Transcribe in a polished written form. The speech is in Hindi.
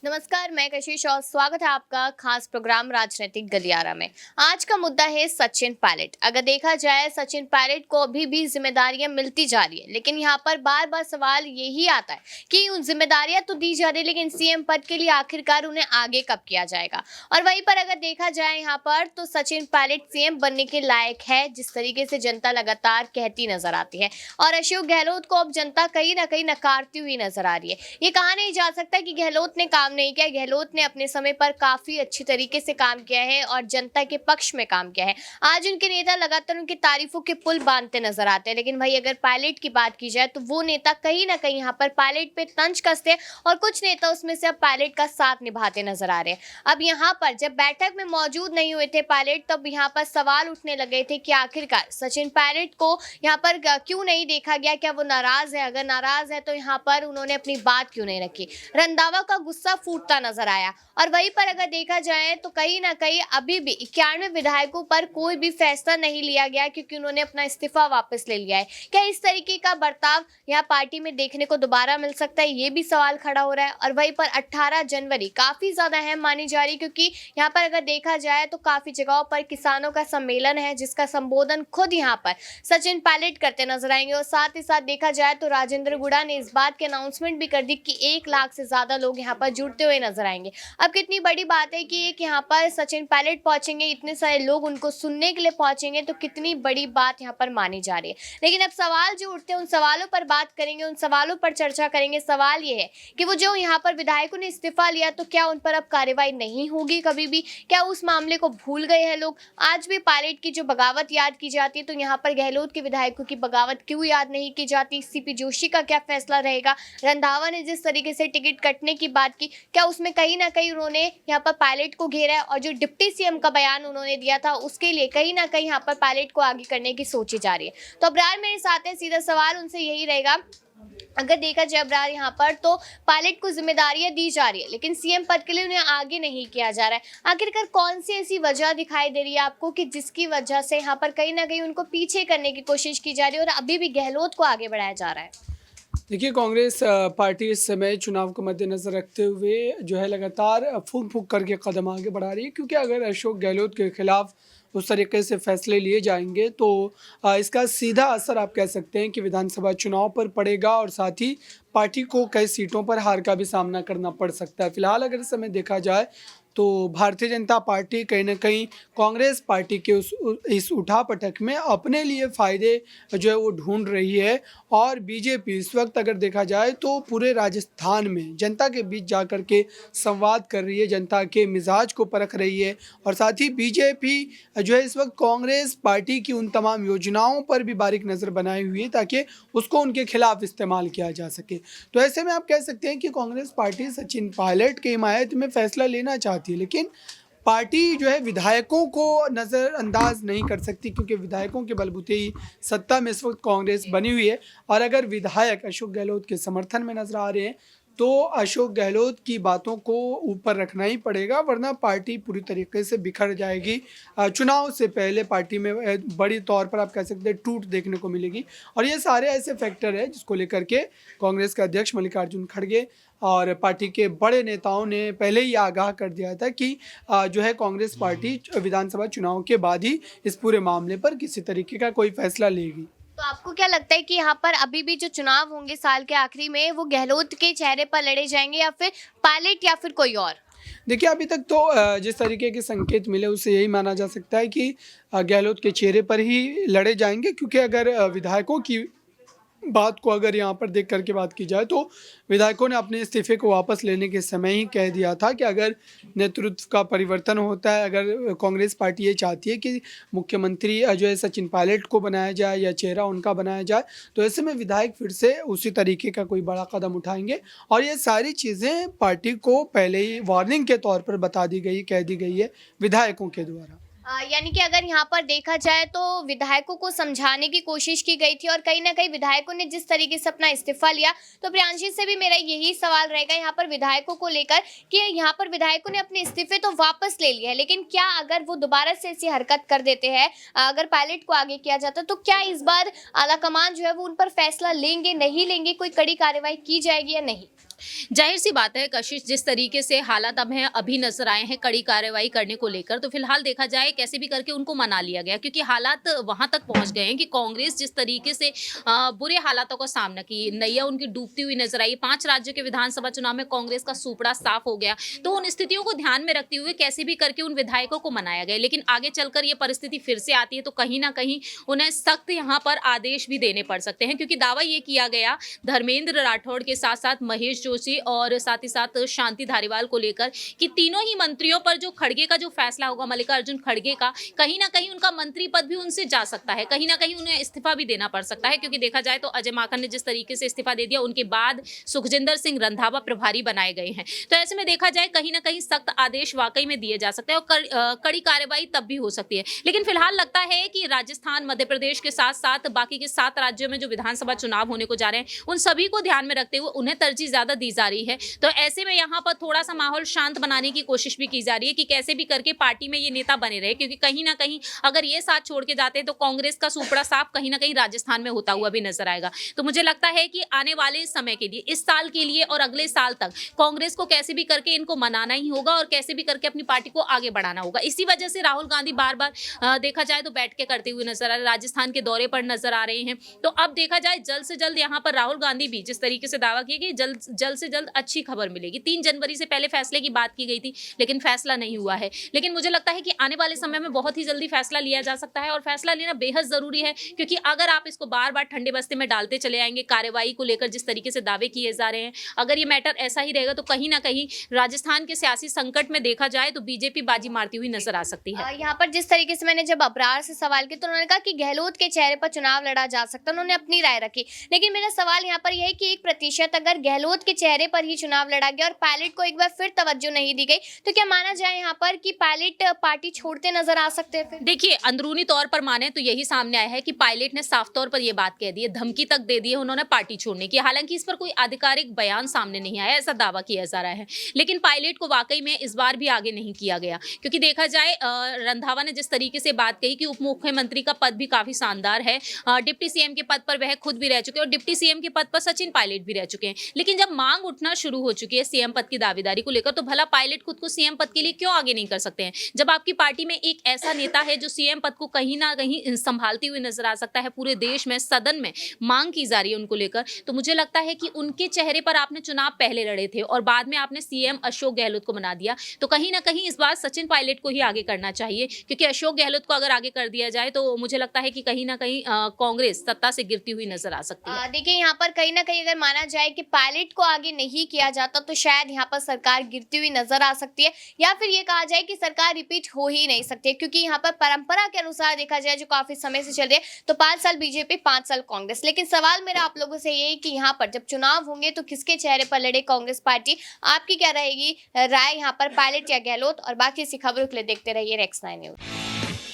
नमस्कार, मैं कशिश और स्वागत है आपका खास प्रोग्राम राजनीतिक गलियारा में। आज का मुद्दा है सचिन पायलट। अगर देखा जाए, सचिन पायलट को अभी भी जिम्मेदारियां मिलती जा रही है, लेकिन यहाँ पर बार बार सवाल यही आता है कि उन जिम्मेदारियां तो दी जा रही है, लेकिन सीएम पद के लिए आखिरकार उन्हें आगे कब किया जाएगा। और वहीं पर अगर देखा जाए यहाँ पर, तो सचिन पायलट सीएम बनने के लायक है, जिस तरीके से जनता लगातार कहती नजर आती है। और अशोक गहलोत को अब जनता कहीं ना कहीं नकारती हुई नजर आ रही है। ये कहा नहीं जा सकता कि गहलोत ने काम नहीं किया। गहलोत ने अपने समय पर काफी अच्छी तरीके से काम किया है और जनता के पक्ष में काम किया है। आज उनके नेता लगातार उनकी तारीफों के पुल बांधते नजर आते हैं, लेकिन भाई अगर पायलट की बात की जाए तो वो नेता कहीं ना कहीं यहाँ पर पायलट पे तंज कसते हैं और कुछ नेता उसमें से अब पायलट का साथ निभाते नजर आ रहे हैं। अब यहाँ पर जब बैठक में मौजूद नहीं हुए थे पायलट, तब यहाँ पर सवाल उठने लगे थे कि आखिरकार सचिन पायलट को यहाँ पर क्यों नहीं देखा गया, क्या वो नाराज है? अगर नाराज है तो यहाँ पर उन्होंने अपनी बात क्यों नहीं रखी? रंधावा का गुस्सा फूटता नजर आया। और वहीं पर अगर देखा जाए तो कहीं ना कहीं अभी भी 91 विधायकों पर कोई भी फैसला नहीं लिया गया, क्योंकि उन्होंने अपना इस्तीफा वापस ले लिया है। क्या इस तरीके का बर्ताव यहाँ पार्टी में देखने को दोबारा मिल सकता है? ये भी सवाल खड़ा हो रहा है। और वहीं पर 18 जनवरी काफी ज्यादा अहम मानी जा रही है, क्योंकि यहाँ पर अगर देखा जाए तो काफी जगहों पर किसानों का सम्मेलन है, जिसका संबोधन खुद यहाँ पर सचिन पायलट करते नजर आएंगे। और साथ ही साथ देखा जाए तो राजेंद्र गुड़ा ने इस बात की अनाउंसमेंट भी कर दी कि 1 लाख से ज्यादा लोग यहाँ पर जुड़ते हुए नजर आएंगे। अब कितनी बड़ी बात है कि एक यहाँ पर सचिन पायलट पहुंचेंगे, इतने सारे लोग उनको सुनने के लिए पहुंचेंगे, तो कितनी बड़ी बात यहाँ पर मानी जा रही है। लेकिन अब सवाल जो उठते हैं, उन सवालों पर बात करेंगे, उन सवालों पर चर्चा करेंगे। सवाल ये है कि वो जो यहाँ पर विधायकों ने इस्तीफा लिया, तो क्या उन पर अब कार्रवाई नहीं होगी कभी भी? क्या उस मामले को भूल गए हैं लोग? आज भी पायलट की जो बगावत याद की जाती है, तो यहाँ पर गहलोत के विधायकों की बगावत क्यों याद नहीं की जाती? सीपी जोशी का क्या फैसला रहेगा? रंधावा ने जिस तरीके से टिकट कटने की बात की, क्या उसमें कहीं ना कहीं उन्होंने यहाँ पर पायलट को घेरा है? और जो डिप्टी सीएम का बयान उन्होंने दिया था, उसके लिए कहीं ना कहीं यहाँ पर पायलट को आगे करने की सोची जा रही है। तो अब्रार मेरे साथ है, सीधा सवाल उनसे यही रहेगा। अगर देखा जाए अब्रार, यहाँ पर तो पायलट को जिम्मेदारियां दी जा रही है, लेकिन सीएम पद के लिए उन्हें आगे नहीं किया जा रहा है। आखिरकार कौन सी ऐसी वजह दिखाई दे रही है आपको कि जिसकी वजह से यहाँ पर कहीं ना कहीं उनको पीछे करने की कोशिश की जा रही है और अभी भी गहलोत को आगे बढ़ाया जा रहा है? देखिए, कांग्रेस पार्टी इस समय चुनाव को मद्देनज़र रखते हुए जो है लगातार फूंक फूंक करके कदम आगे बढ़ा रही है, क्योंकि अगर अशोक गहलोत के खिलाफ उस तरीके से फैसले लिए जाएंगे तो इसका सीधा असर आप कह सकते हैं कि विधानसभा चुनाव पर पड़ेगा और साथ ही पार्टी को कई सीटों पर हार का भी सामना करना पड़ सकता है। फिलहाल अगर इस समय देखा जाए तो भारतीय जनता पार्टी कहीं ना कहीं कांग्रेस पार्टी के इस उठापटक में अपने लिए फ़ायदे जो है वो ढूंढ रही है। और बीजेपी इस वक्त अगर देखा जाए तो पूरे राजस्थान में जनता के बीच जाकर के संवाद कर रही है, जनता के मिजाज को परख रही है। और साथ ही बीजेपी जो है इस वक्त कांग्रेस पार्टी की उन तमाम योजनाओं पर भी बारीक नज़र बनाई हुई है, ताकि उसको उनके खिलाफ इस्तेमाल किया जा सके। तो ऐसे में आप कह सकते हैं कि कांग्रेस पार्टी सचिन पायलट की हिमायत में फैसला लेना चाहती है, लेकिन पार्टी जो है विधायकों को नज़रअंदाज नहीं कर सकती, क्योंकि विधायकों के बलबूते ही सत्ता में इस वक्त कांग्रेस बनी हुई है। और अगर विधायक अशोक गहलोत के समर्थन में नजर आ रहे हैं तो अशोक गहलोत की बातों को ऊपर रखना ही पड़ेगा, वरना पार्टी पूरी तरीके से बिखर जाएगी। चुनाव से पहले पार्टी में बड़ी तौर पर आप कह सकते हैं टूट देखने को मिलेगी। और ये सारे ऐसे फैक्टर हैं जिसको लेकर के कांग्रेस के अध्यक्ष मल्लिकार्जुन खड़गे और पार्टी के बड़े नेताओं ने पहले ही आगाह कर दिया था कि जो है कांग्रेस पार्टी विधानसभा चुनाव के बाद ही इस पूरे मामले पर किसी तरीके का कोई फैसला लेगी। तो आपको क्या लगता है कि यहाँ पर अभी भी जो चुनाव होंगे साल के आखिरी में, वो गहलोत के चेहरे पर लड़े जाएंगे या फिर पायलट या फिर कोई और? देखिए, अभी तक तो जिस तरीके के संकेत मिले उससे यही माना जा सकता है कि गहलोत के चेहरे पर ही लड़े जाएंगे, क्योंकि अगर विधायकों की बात को अगर यहाँ पर देख करके बात की जाए तो विधायकों ने अपने इस्तीफे को वापस लेने के समय ही कह दिया था कि अगर नेतृत्व का परिवर्तन होता है, अगर कांग्रेस पार्टी ये चाहती है कि मुख्यमंत्री जो है सचिन पायलट को बनाया जाए या चेहरा उनका बनाया जाए, तो ऐसे में विधायक फिर से उसी तरीके का कोई बड़ा कदम उठाएंगे। और ये सारी चीज़ें पार्टी को पहले ही वार्निंग के तौर पर बता दी गई, कह दी गई है विधायकों के द्वारा। यानी कि अगर यहाँ पर देखा जाए तो विधायकों को समझाने की कोशिश की गई थी और कहीं ना कहीं विधायकों ने जिस तरीके से अपना इस्तीफा लिया, तो प्रियांशी से भी मेरा यही सवाल रहेगा यहाँ पर विधायकों को लेकर कि यहाँ पर विधायकों ने अपने इस्तीफे तो वापस ले लिए हैं, लेकिन क्या अगर वो दोबारा से ऐसी हरकत कर देते हैं, अगर पायलट को आगे किया जाता, तो क्या इस बार आलाकमान जो है वो उन पर फैसला लेंगे, नहीं लेंगे, कोई कड़ी कार्रवाई की जाएगी या नहीं? जाहिर सी बात है कशिश, जिस तरीके से हालात अब हैं, अभी नजर आए हैं कड़ी कार्रवाई करने को लेकर, तो फिलहाल देखा जाए कैसे भी करके उनको मना लिया गया, क्योंकि हालात वहां तक पहुंच गए हैं कि कांग्रेस जिस तरीके से बुरे हालातों का सामना की, नैया उनकी डूबती हुई नजर आई। 5 राज्यों के विधानसभा चुनाव में कांग्रेस का सुपड़ा साफ हो गया, तो उन स्थितियों को ध्यान में रखते हुए कैसे भी करके उन विधायकों को मनाया गया। लेकिन आगे चलकर ये परिस्थिति फिर से आती है तो कहीं ना कहीं उन्हें सख्त यहाँ पर आदेश भी देने पड़ सकते हैं, क्योंकि दावा ये किया गया धर्मेंद्र राठौड़ के साथ साथ महेश जोशी और साथ ही साथ शांति धारीवाल को लेकर कि तीनों ही मंत्रियों पर जो खड़गे का जो फैसला होगा, मल्लिकार्जुन खड़गे का, कहीं ना कहीं उनका मंत्री पद भी उनसे जा सकता है, कहीं ना कहीं उन्हें इस्तीफा भी देना पड़ सकता है। क्योंकि देखा जाए तो अजय माकन ने जिस तरीके से इस्तीफा दे दिया, उनके बाद सुखजिंदर सिंह रंधावा प्रभारी बनाए गए हैं, तो ऐसे में देखा जाए कहीं ना कहीं सख्त आदेश वाकई में दिए जा सकते हैं और कड़ी कार्रवाई तब भी हो सकती है। लेकिन फिलहाल लगता है कि राजस्थान, मध्य प्रदेश के साथ साथ बाकी के 7 राज्यों में जो विधानसभा चुनाव होने को जा रहे हैं, उन सभी को ध्यान में रखते हुए उन्हें तरजीह ज्यादा दी जा रही है। तो ऐसे में यहाँ पर थोड़ा सा माहौल शांत बनाने की कोशिश भी की जा रही है कि कैसे भी करके पार्टी में ये नेता बने रहे, क्योंकि कहीं ना कहीं अगर ये साथ छोड़ के जाते हैं तो कांग्रेस का सुपड़ा साफ कहीं ना कहीं राजस्थान में होता हुआ भी नजर आएगा। तो मुझे लगता है कि आने वाले समय के लिए, इस साल के लिए और अगले साल तक कांग्रेस को कैसे भी करके इनको मनाना ही होगा और कैसे भी करके अपनी पार्टी को आगे बढ़ाना होगा। इसी वजह से राहुल गांधी बार बार देखा जाए तो बैठ के करते हुए नजर आ रहे, राजस्थान के दौरे पर नजर आ रहे हैं। तो अब देखा जाए जल्द से जल्द यहाँ पर राहुल गांधी भी जिस तरीके से दावा किया कि जल्द से जल्द अच्छी खबर मिलेगी। 3 जनवरी से पहले फैसले की बात की गई थी, लेकिन फैसला नहीं हुआ है। लेकिन मुझे लगता है कि आने वाले समय में बहुत ही जल्दी फैसला लिया जा सकता है और फैसला लेना बेहद जरूरी है, क्योंकि अगर आप इसको बार बार ठंडे बस्ते में डालते चले आएंगे, कार्रवाई को लेकर जिस तरीके से दावे किए जा रहे हैं, अगर ये मैटर ऐसा ही रहेगा तो कहीं ना कहीं राजस्थान के सियासी संकट में देखा जाए तो बीजेपी बाजी मारती हुई नजर आ सकती है। यहाँ पर जिस तरीके से मैंने जब अबरार से सवाल किया तो उन्होंने कहा कि गहलोत के चेहरे पर चुनाव लड़ा जा सकता है, उन्होंने अपनी राय रखी। लेकिन मेरा सवाल यहाँ पर यह है कि 1% अगर गहलोत के चेहरे पर ही चुनाव लड़ा गया और पायलट को एक बार फिर तवज्जो नहीं दी गई, तो क्या माना जाए यहाँ पर कि पायलट पार्टी छोड़ते नजर आ सकते हैं? फिर देखिए, अंदरूनी तौर पर माने तो यही सामने आया है कि पायलट ने साफ तौर पर यह बात कह दी है, धमकी तक दे दी है उन्होंने पार्टी छोड़ने की। हालांकि इस पर कोई आधिकारिक बयान सामने नहीं आया, ऐसा दावा किया जा रहा है। लेकिन पायलट को वाकई में इस बार भी आगे नहीं किया गया, क्योंकि देखा जाए रंधावा ने जिस तरीके से बात कही कि उप मुख्यमंत्री का पद भी काफी शानदार है, डिप्टी सीएम के पद पर वह खुद भी रह चुके हैं और डिप्टी सीएम के पद पर सचिन पायलट भी रह चुके हैं। लेकिन जब मांग उठना शुरू हो चुकी है सीएम पद की दावेदारी को लेकर, तो भला पायलट खुद को सीएम पद के लिए क्यों आगे नहीं कर सकते हैं? जब आपकी पार्टी में एक ऐसा नेता है जो सीएम पद को कहीं ना कहीं संभालते हुए नजर आ सकता है, पूरे देश में सदन में मांग की जा रही है उनको लेकर, तो मुझे लगता है कि उनके चेहरे पर आपने चुनाव पहले लड़े थे और बाद में आपने सीएम अशोक गहलोत को बना दिया, तो कहीं ना कहीं इस बार सचिन पायलट को ही आगे करना चाहिए, क्योंकि अशोक गहलोत को अगर आगे कर दिया जाए तो मुझे लगता है कि कहीं ना कहीं कांग्रेस सत्ता से गिरती हुई नजर आ सकती है। देखिए, यहाँ पर कहीं ना कहीं अगर माना जाए कि पायलट को आगे नहीं किया जाता तो शायद यहाँ पर सरकार गिरती हुई नजर आ सकती है, या फिर ये कहा जाए कि सरकार रिपीट हो ही नहीं सकती है, क्योंकि यहाँ पर परंपरा के अनुसार देखा जाए जो काफी समय से चल रही है, तो 5 साल बीजेपी, 5 साल कांग्रेस। लेकिन सवाल मेरा आप लोगों से ये है कि यहाँ पर जब चुनाव होंगे तो किसके चेहरे पर लड़े कांग्रेस पार्टी? आपकी क्या रहेगी राय यहाँ पर, पायलट या गहलोत? और बाकी ऐसी खबरों के लिए देखते रहिए रेक्स 9 न्यूज।